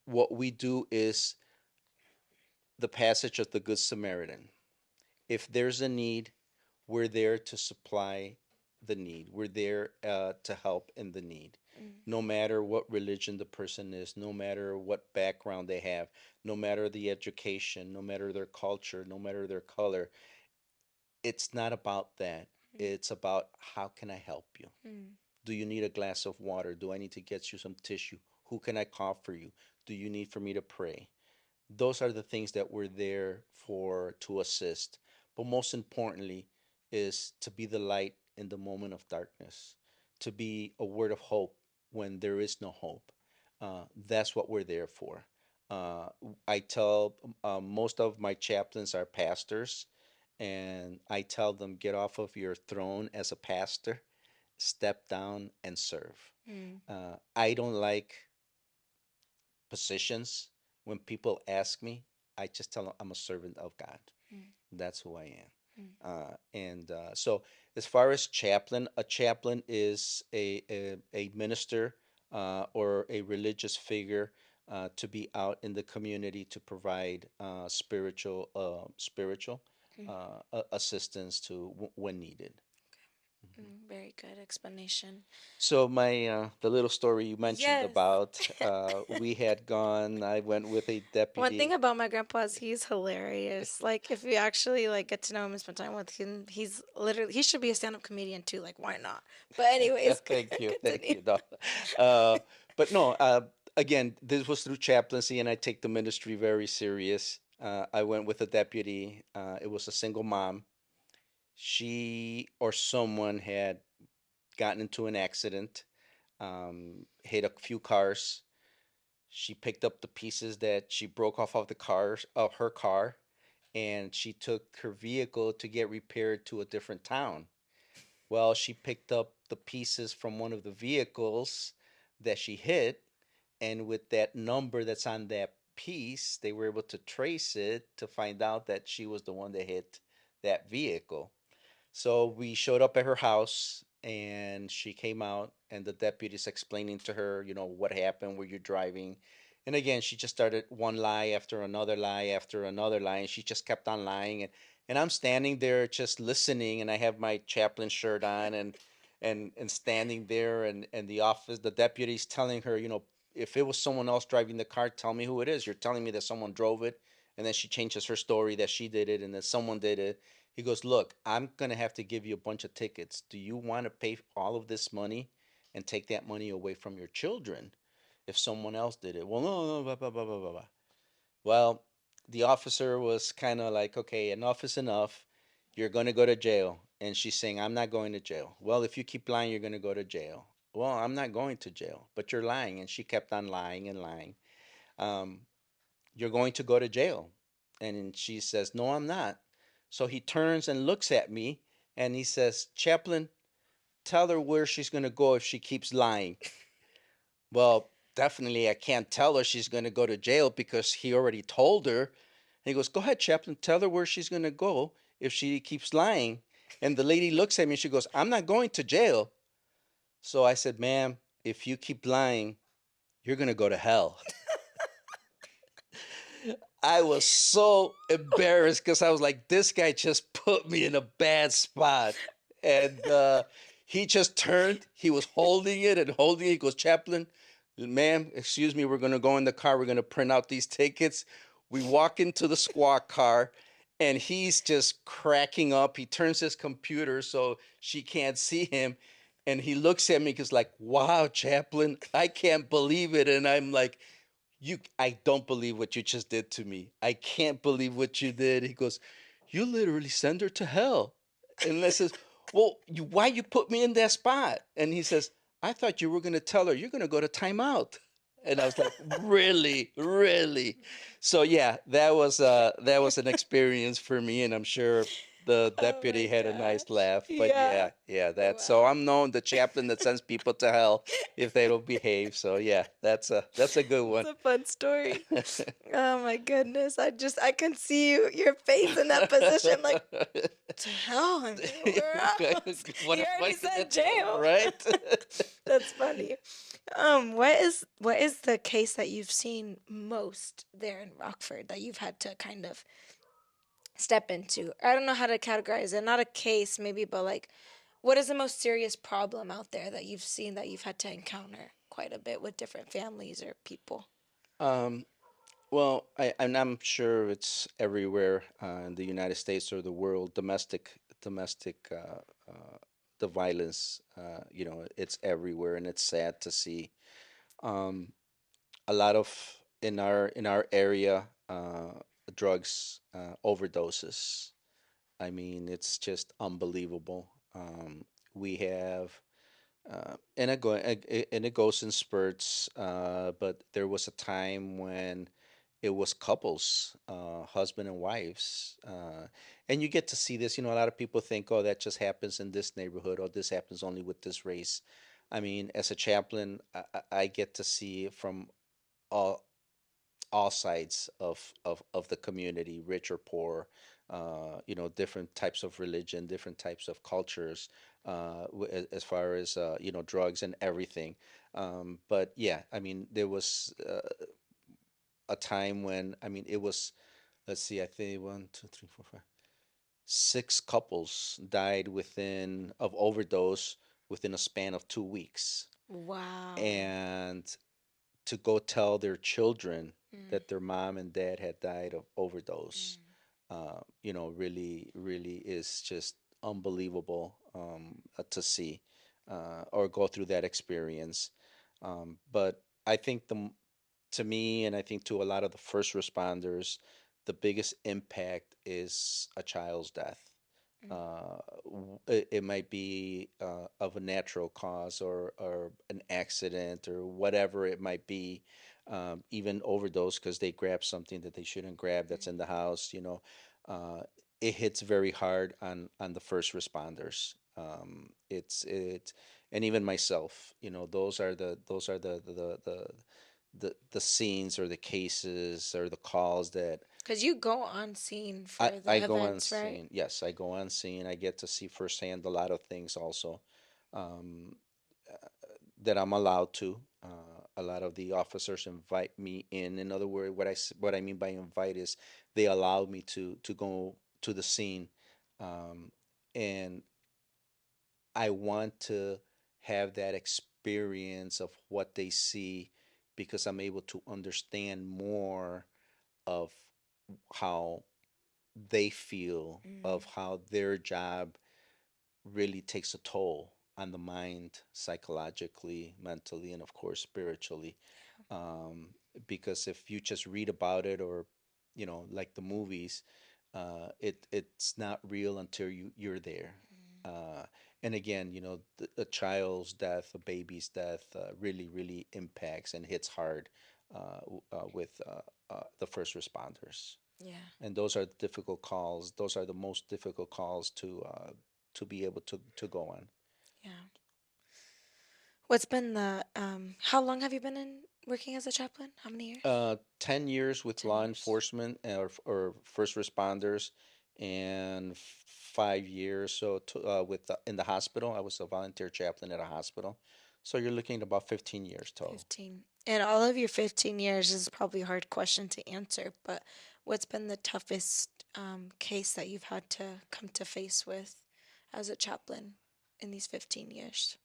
what we do is the passage of the Good Samaritan. If there's a need, we're there to supply the need. We're there to help in the need. Mm. No matter what religion the person is, no matter what background they have, no matter the education, no matter their culture, no matter their color, it's not about that. It's about how can I help you? Mm. Do you need a glass of water? Do I need to get you some tissue? Who can I call for you? Do you need for me to pray? Those are the things that we're there for to assist. But most importantly is to be the light in the moment of darkness, to be a word of hope when there is no hope. That's what we're there for. I tell most of my chaplains are pastors, and I tell them, get off of your throne as a pastor, step down and serve. Mm, I don't like positions. When people ask me, I just tell them I'm a servant of God. mm, That's who I am. mm. And so, as far as chaplain, a chaplain is a minister or a religious figure to be out in the community to provide spiritual Mm. assistance to when needed. Mhm. Very good explanation. So my the little story you mentioned Yes. about we had gone. I went with a One thing deputy. about my grandpa is he's hilarious. Like if you actually like get to know him and spend time with him, he's literally he should be a stand-up comedian too. Like why not? But anyways, Thank you, thank continue. you. No. Uh, but no, again, this was through chaplaincy, and I take the ministry very serious. I went with a deputy. It was a single mom. She or someone had gotten into an accident, hit a few cars. She picked up the pieces that she broke off of the cars of her car, and she took her vehicle to get repaired to a different town. Well, she picked up the pieces from one of the vehicles that she hit, and with that number that's on that piece, they were able to trace it to find out that she was the one that hit that vehicle. So we showed up at her house, and she came out, and the deputies explaining to her, what happened, were you driving? And again, she just started one lie after another lie after another lie, and she just kept on lying. And I'm standing there just listening, and I have my chaplain shirt on, and standing there, and the deputies telling her, if it was someone else driving the car, tell me who it is. You're telling me that someone drove it, and then she changes her story that she did it and that someone did it. He goes, look, I'm going to have to give you a bunch of tickets. Do you want to pay all of this money and take that money away from your children if someone else did it? Well, no, no, blah, blah, blah, blah, blah, blah. Well, the officer was kind of like, okay, enough is enough. You're going to go to jail. And she's saying, I'm not going to jail. Well, if you keep lying, you're going to go to jail. Well, I'm not going to jail, but you're lying. And she kept on lying and lying. Um, you're going to go to jail. And she says, no, I'm not. So he turns and looks at me and he says, Chaplain, tell her where she's going to go if she keeps lying. Well, definitely I can't tell her she's going to go to jail because he already told her. And he goes, go ahead, Chaplain, tell her where she's going to go if she keeps lying. And the lady looks at me and she goes, I'm not going to jail. So I said, ma'am, if you keep lying, you're going to go to hell. I was so embarrassed because I was like, this guy just put me in a bad spot. And he just turned, he was holding it and holding it. He goes, Chaplain, ma'am, excuse me, we're going to go in the car. We're going to print out these tickets. We walk into the squad car and he's just cracking up. He turns his computer so she can't see him. And he looks at me because like, wow, Chaplain, I can't believe it. And I'm like, I don't believe what you just did to me. I can't believe what you did. He goes, you literally send her to hell. And I says, well, why you put me in that spot? And he says, I thought you were going to tell her you're going to go to timeout. And I was like, really, really? So yeah, that was an experience for me, and I'm sure the Oh my deputy had a nice gosh. laugh. But Yeah. yeah, yeah, that's so Wow. I'm known the chaplain that sends people to hell if they don't behave. So yeah, that's a good It's one. a fun story. Oh my goodness. I can see your face in that position like to hell. I mean, where else? What You am I already gonna said tell him, jail. right? That's funny. What is the case that you've seen most there in Rockford that you've had to kind of step into? I don't know how to categorize it. Not a case, maybe, but like, what is the most serious problem out there that you've seen that you've had to encounter quite a bit with different families or people? um, well, and I'm sure it's everywhere in the United States or the world. Domestic, the violence. It's everywhere, and it's sad to see. Um, a lot of in our area, drugs overdoses. I mean, it's just unbelievable. we have and it goes in spurts. But there was a time when it was couples, husband and wives, and you get to see this. A lot of people think, "Oh, that just happens in this neighborhood, or this happens only with this race." I mean, as a chaplain, I get to see it from all all sides of the community, rich or poor, different types of religion, different types of cultures, as far as, drugs and everything. But yeah, I mean, there was a time when, I mean, it was, let's see, I think one, two, three, four, five, six couples died of overdose within a span of 2 weeks. Wow. And to go tell their children Mm, that their mom and dad had died of overdose, mm, really, really is just unbelievable, to see, or go through that experience. But I think to me, and I think to a lot of the first responders, the biggest impact is a child's death. mm, It might be of a natural cause, or an accident, or whatever it might be, even overdose because they grab something that they shouldn't grab that's in the mm. house. Uh, it hits very hard on the first responders. And even myself, those are the scenes, or the cases, or the calls that 'Cause you go on scene I, for I the go on events, right? scene. Yes, I go on scene. I get to see firsthand a lot of things also, um, that I'm allowed to. A lot of the officers invite me in. In other words, what I mean by invite is they allow me to go to the scene, um, and I want to have that experience of what they see, because I'm able to understand more of how they feel, Mm, of how their job really takes a toll on the mind, psychologically, mentally, and of course spiritually. um, because if you just read about it, or like the movies, it's not real until you're there. mm. uh, and again, a child's death, a baby's death, really, really impacts and hits hard, with the first responders. Yeah, And those are difficult calls. Those are the most difficult calls to be able to go on. yeah. What's been the how long have you been in working as a chaplain? How many years? 10 years with 10 law years. enforcement, or first responders, and 5 years in the hospital. I was a volunteer chaplain at a hospital. So you're looking at about 15 years total. 15. And all of your 15 years is probably a hard question to answer, but what's been the toughest case that you've had to come to face with as a chaplain in these 15 years?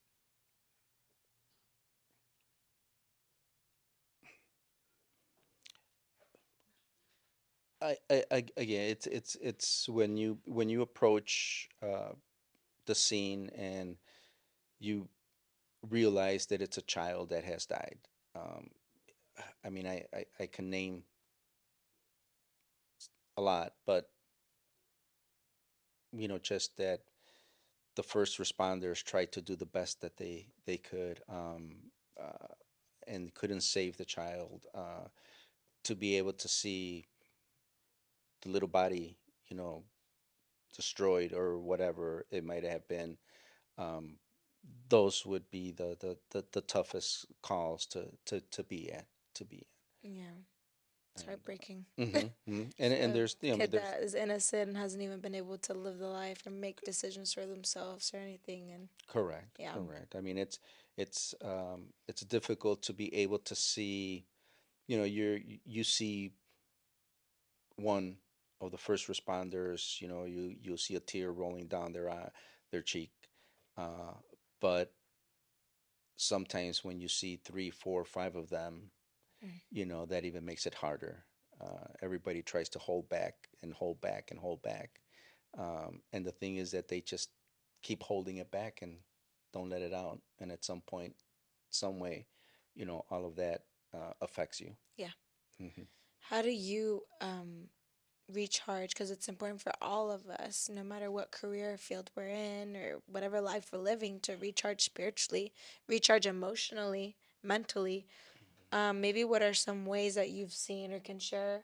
Again, it's when you approach the scene, and you realize that it's a child that has died. Um, I mean, I can name a lot, but just that the first responders tried to do the best that they could, uh, and couldn't save the child. To be able to see the little body, you know, destroyed, or whatever it might have been, um, those would be the toughest calls to be at, to be Yeah, it's at. heartbreaking. And A there's, kid there's that is innocent and hasn't even been able to live the life or make decisions for themselves or anything. And correct, yeah, correct. I mean, it's difficult to be able to see. You see one of the first responders. You'll see a tear rolling down their cheek. Uh, but sometimes when you see three, four, five of them, mm, that even makes it harder. Everybody tries to hold back and hold back and hold back. And the thing is that they just keep holding it back and don't let it out. And at some point, some way, all of that affects you. yeah. Hmm. How do you recharge because it's important for all of us, no matter what career field we're in or whatever life we're living, to recharge spiritually, recharge emotionally, mentally. Maybe what are some ways that you've seen or can share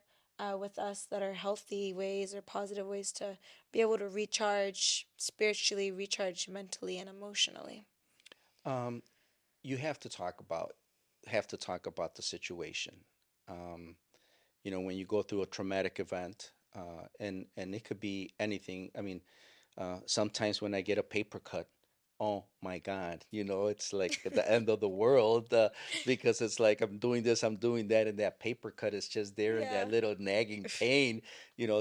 with us that are healthy ways or positive ways to be able to recharge spiritually, recharge mentally and emotionally? Um, you have to talk about the situation. Um, when you go through a traumatic event, and it could be anything. I mean, sometimes when I get a paper cut, oh my God, it's like at the end of the world, because it's like I'm doing this, I'm doing that, and that paper cut is just there and that Yeah. little nagging pain.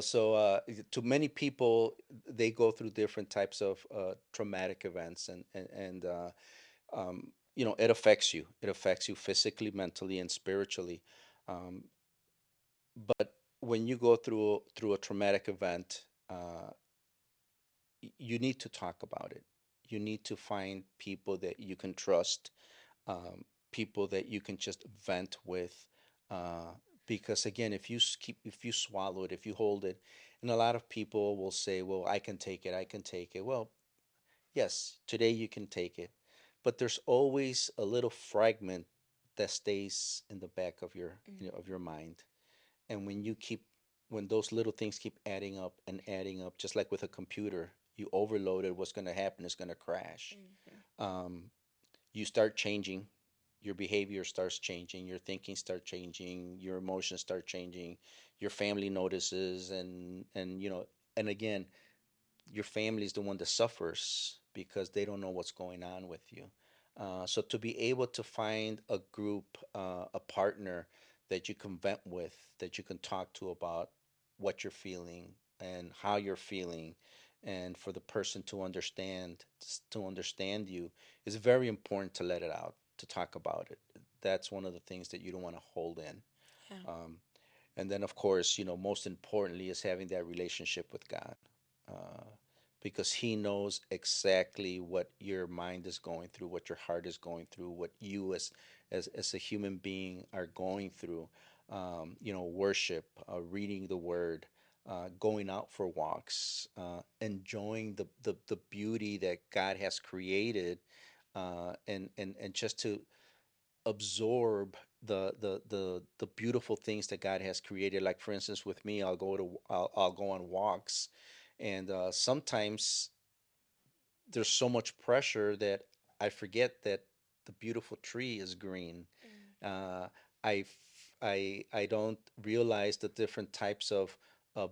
So to many people, they go through different types of traumatic events, and it affects you. It affects you physically, mentally, and spiritually. Um, but when you go through a traumatic event, you need to talk about it. You need to find people that you can trust, people that you can just vent with, uh, because again, if you swallow it, if you hold it, and a lot of people will say, "Well, I can take it. I can take it." Well, yes, today you can take it, but there's always a little fragment that stays in the back of your mind. And when those little things keep adding up and adding up, just like with a computer, you overload it, what's going to happen is going to crash. Mm-hmm. Um, you start changing, your behavior starts changing, your thinking starts changing, your emotions start changing, your family notices, and again, your family is the one that suffers because they don't know what's going on with you. So to be able to find a group, a partner that you can vent with, that you can talk to about what you're feeling and how you're feeling, and for the person to understand you, is very important, to let it out, to talk about it. That's one of the things that you don't want to hold in. Yeah. Um, and then, of course, most importantly is having that relationship with God, uh, because He knows exactly what your mind is going through, what your heart is going through, what you as a human being are going through. Worship, reading the Word, going out for walks, enjoying the beauty that God has created, and just to absorb the beautiful things that God has created. Like for instance, with me, I'll go on walks, and sometimes there's so much pressure that I forget that the beautiful tree is green. uh, I don't realize the different types of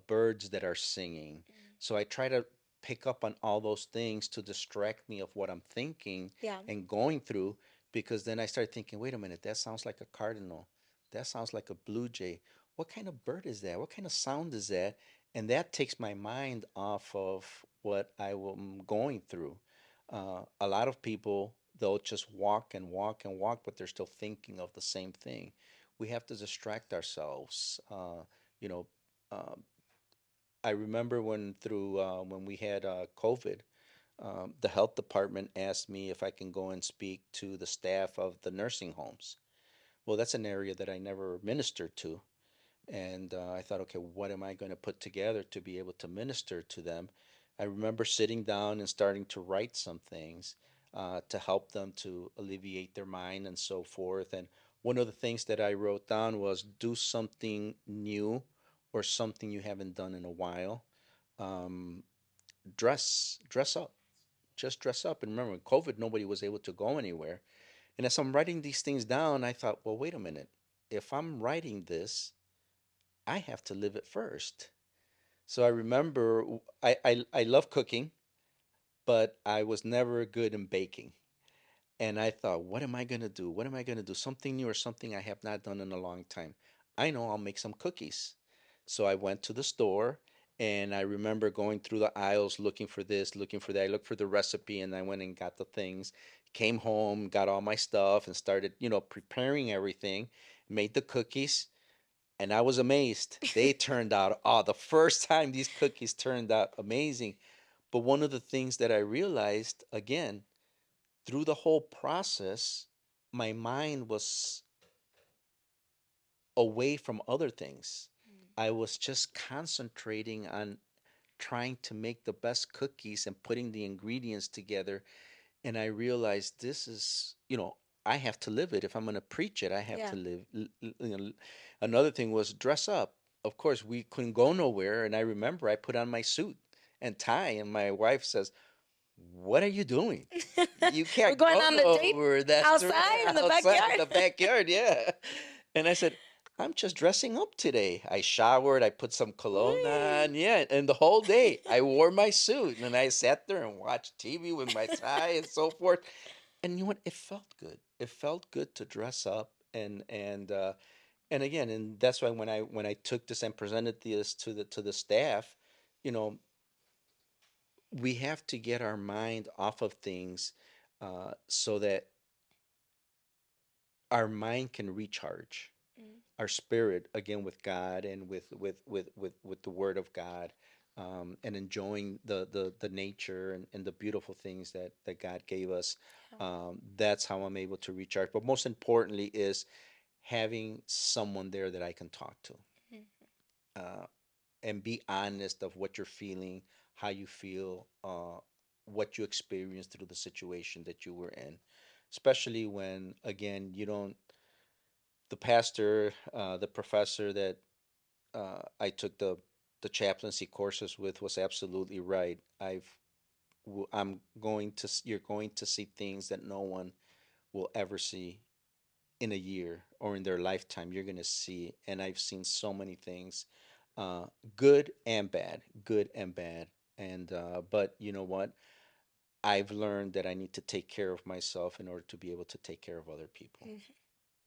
birds that are singing. So I try to pick up on all those things to distract me of what I'm thinking Yeah. and going through, because then I start thinking, wait a minute, that sounds like a cardinal. That sounds like a blue jay. What kind of bird is that? What kind of sound is that? And that takes my mind off of what I am going through. A lot of people, they'll just walk and walk and walk, but they're still thinking of the same thing. We have to distract ourselves. You know, uh, I remember when we had COVID, the health department asked me if I can go and speak to the staff of the nursing homes. Well, that's an area that I never ministered to. And I thought, okay, what am I going to put together to be able to minister to them? I remember sitting down and starting to write some things to help them to alleviate their mind and so forth. And one of the things that I wrote down was, do something new or something you haven't done in a while. Um, dress up, just dress up. And remember, COVID, nobody was able to go anywhere. And as I'm writing these things down, I thought, well, wait a minute. If I'm writing this, I have to live it first. So I remember I love cooking, but I was never good in baking. And I thought, what am I going to do? What am I going to do? Something new or something I have not done in a long time. I know I'll make some cookies. So I went to the store, and I remember going through the aisles looking for this, looking for that. I looked for the recipe, and I went and got the things. Came home, got all my stuff, and started, preparing everything. Made the cookies, and I was amazed. They turned out, the first time these cookies turned out amazing. But one of the things that I realized, again, through the whole process, my mind was away from other things. I was just concentrating on trying to make the best cookies and putting the ingredients together. And I realized this is, I have to live it. If I'm going to preach it, I have Yeah. to live. Another thing was dress up. Of course, we couldn't go nowhere. And I remember I put on my suit and tie, and my wife says, "What are you doing? You We're can't going go on a date nowhere. That's right, outside in the outside in backyard. the backyard." Yeah. And I said, "I'm just dressing up today." I showered, I put some cologne Whee! on. Yeah. And the whole day I wore my suit and I sat there and watched TV with my tie and so forth. And you know what? It felt good. It felt good to dress up and again, and that's why when I took this and presented this to the staff, you know, we have to get our mind off of things so that our mind can recharge Mm, our spirit again with God and with the Word of God, and enjoying the nature and the beautiful things that God gave us. yeah. That's how I'm able to recharge. But most importantly is having someone there that I can talk to. Mm, Uh, and be honest of what you're feeling, how you feel, what you experienced through the situation that you were in. Especially when, again, you don't, the pastor, the professor that I took the chaplaincy courses with was absolutely right. I'm going to, you're going to see things that no one will ever see in a year or in their lifetime. You're going to see, and I've seen so many things, uh, good and bad, good and bad. And but you know what? I've learned that I need to take care of myself in order to be able to take care of other people, mm,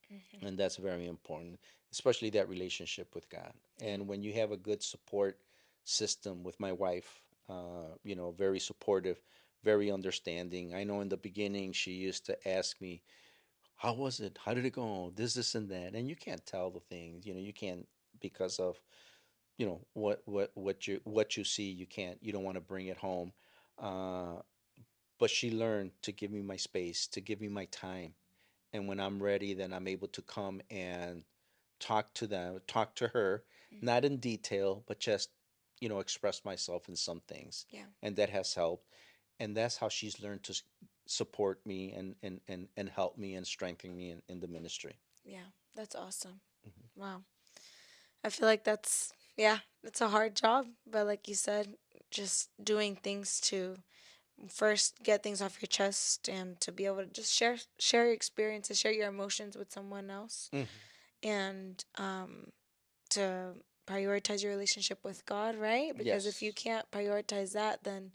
mhm. and that's very important, especially that relationship with God. Yeah. And when you have a good support system with my wife, very supportive, very understanding. I know in the beginning she used to ask me, how was it? How did it go? This, and that. And you can't tell the things, you can't because of, what you see, you don't want to bring it home. Uh, but she learned to give me my space, to give me my time. And when I'm ready, then I'm able to come and talk to her, Mm, not in detail, but just, express myself in some things. yeah. And that has helped. And that's how she's learned to support me and help me and strengthen me in the ministry. Yeah. That's awesome. Mhm. Wow. I feel like yeah, it's a hard job, but like you said, just doing things to first get things off your chest and to be able to just share your experiences, share your emotions with someone else, Mhm. and to prioritize your relationship with God, right? Because if you Yes. can't prioritize that, then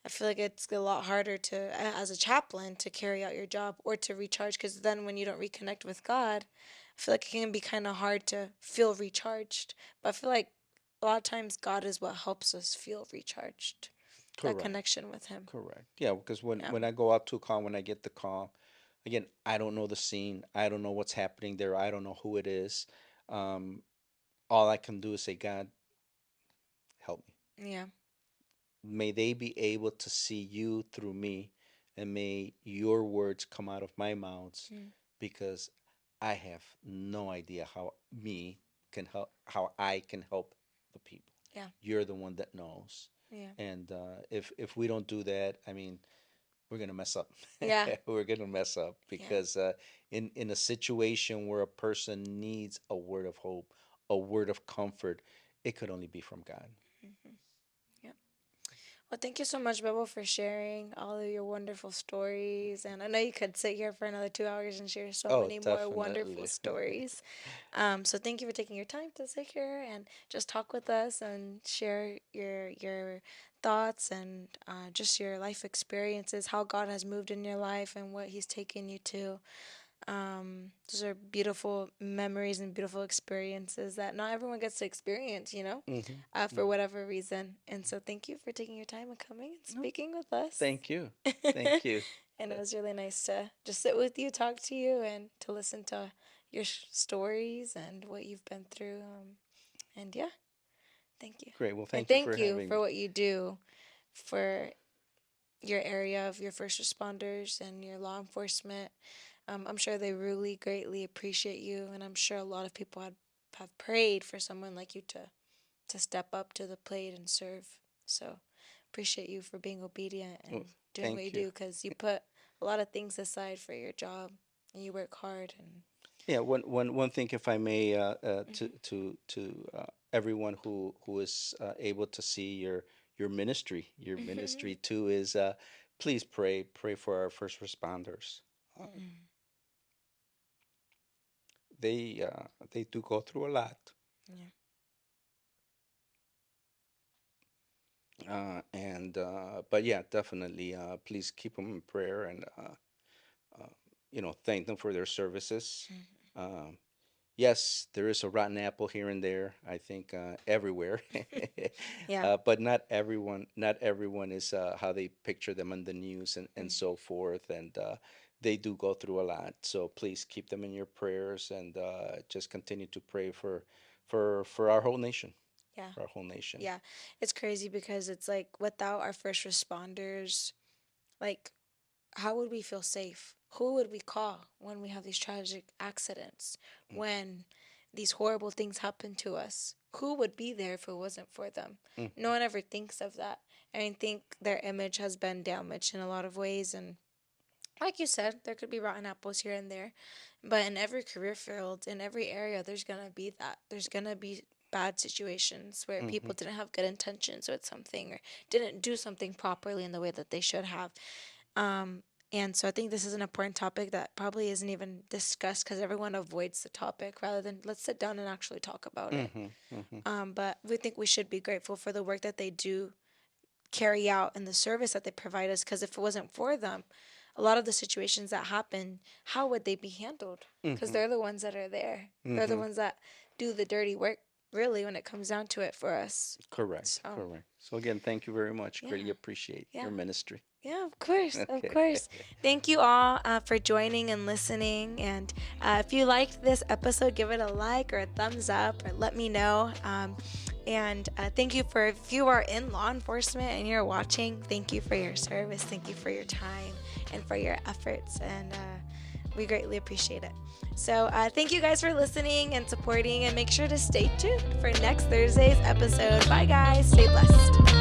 I feel like it's a lot harder to, as a chaplain, to carry out your job or to recharge. Because then when you don't reconnect with God, I feel like it can be kind of hard to feel recharged. But I feel like a lot of times God is what helps us feel recharged. That Correct. connection with Him. Correct. Yeah, because when Yeah. when I go out to a call, when I get the call, again, I don't know the scene. I don't know what's happening there. I don't know who it is. Um, all I can do is say, God, help me. Yeah. May they be able to see you through me, and may your words come out of my mouths, Mm. because I have no idea how I can help the people. Yeah. You're the one that knows. Yeah. And if we don't do that, I mean, we're gonna mess up. Yeah. We're gonna mess up Yeah. because in a situation where a person needs a word of hope, a word of comfort, it could only be from God. Hmm. Yeah. Well, thank you so much, Bebo, for sharing all of your wonderful stories. And I know you could sit here for another 2 hours and share so Oh, many more wonderful definitely. stories. So thank you for taking your time to sit here and just talk with us and share your thoughts and just your life experiences, how God has moved in your life and what He's taken you to. Those are beautiful memories and beautiful experiences that not everyone gets to experience, for Hmm. whatever reason. And so, thank you for taking your time and coming and No, speaking with us. thank you. Thank you. And it was really nice to just sit with you, talk to you, and to listen to your stories and what you've been through. And yeah, thank you. Great. Well, And thank you for thank you having for me. what you do for your area of your first responders and your law enforcement. I'm sure they really greatly appreciate you, and I'm sure a lot of people have prayed for someone like you to step up to the plate and serve. So appreciate you for being obedient Well, and doing what you thank you. do, because you put a lot of things aside for your job and you work hard and Yeah, one thing, if I may, to everyone who is able to see your your mm-hmm. ministry too, is please pray for our first responders. Um, they do go through a lot, Yeah. and but yeah, definitely, please keep them in prayer, and uh, thank them for their services. Mm-hmm. Um, Yes, there is a rotten apple here and there, I think, everywhere. Yeah. But not everyone is how they picture them on the news, and Mm. so forth. And they do go through a lot. So please keep them in your prayers, and just continue to pray for our whole nation, Yeah. for our whole nation. Yeah. It's crazy because it's like without our first responders, like how would we feel safe? Who would we call when we have these tragic accidents? When these horrible things happen to us? Who would be there if it wasn't for them? Mm, No one ever thinks of that. And I think their image has been damaged in a lot of ways. And like you said, there could be rotten apples here and there. But in every career field, in every area, there's going to be that. There's going to be bad situations where mm-hmm, people didn't have good intentions with something or didn't do something properly in the way that they should have. Um, and so I think this is an important topic that probably isn't even discussed because everyone avoids the topic rather than let's sit down and actually talk about it. mm-hmm, mm-hmm, But we think we should be grateful for the work that they do carry out and the service that they provide us, because if it wasn't for them, a lot of the situations that happen, how would they be handled? Because mm-hmm, they're the ones that are there. They're the mm-hmm. ones that do the dirty work, really, when it comes down to it for us. Correct, So, correct. So again, thank you very much. Greatly yeah, appreciate yeah. your ministry. Yeah, of course, of Okay. course. Thank you all for joining and listening. And if you liked this episode, give it a like or a thumbs up, or let me know. And thank you for, if you are in law enforcement and you're watching, thank you for your service. Thank you for your time and for your efforts. And we greatly appreciate it. So thank you guys for listening and supporting. And make sure to stay tuned for next Thursday's episode. Bye, guys. Stay blessed.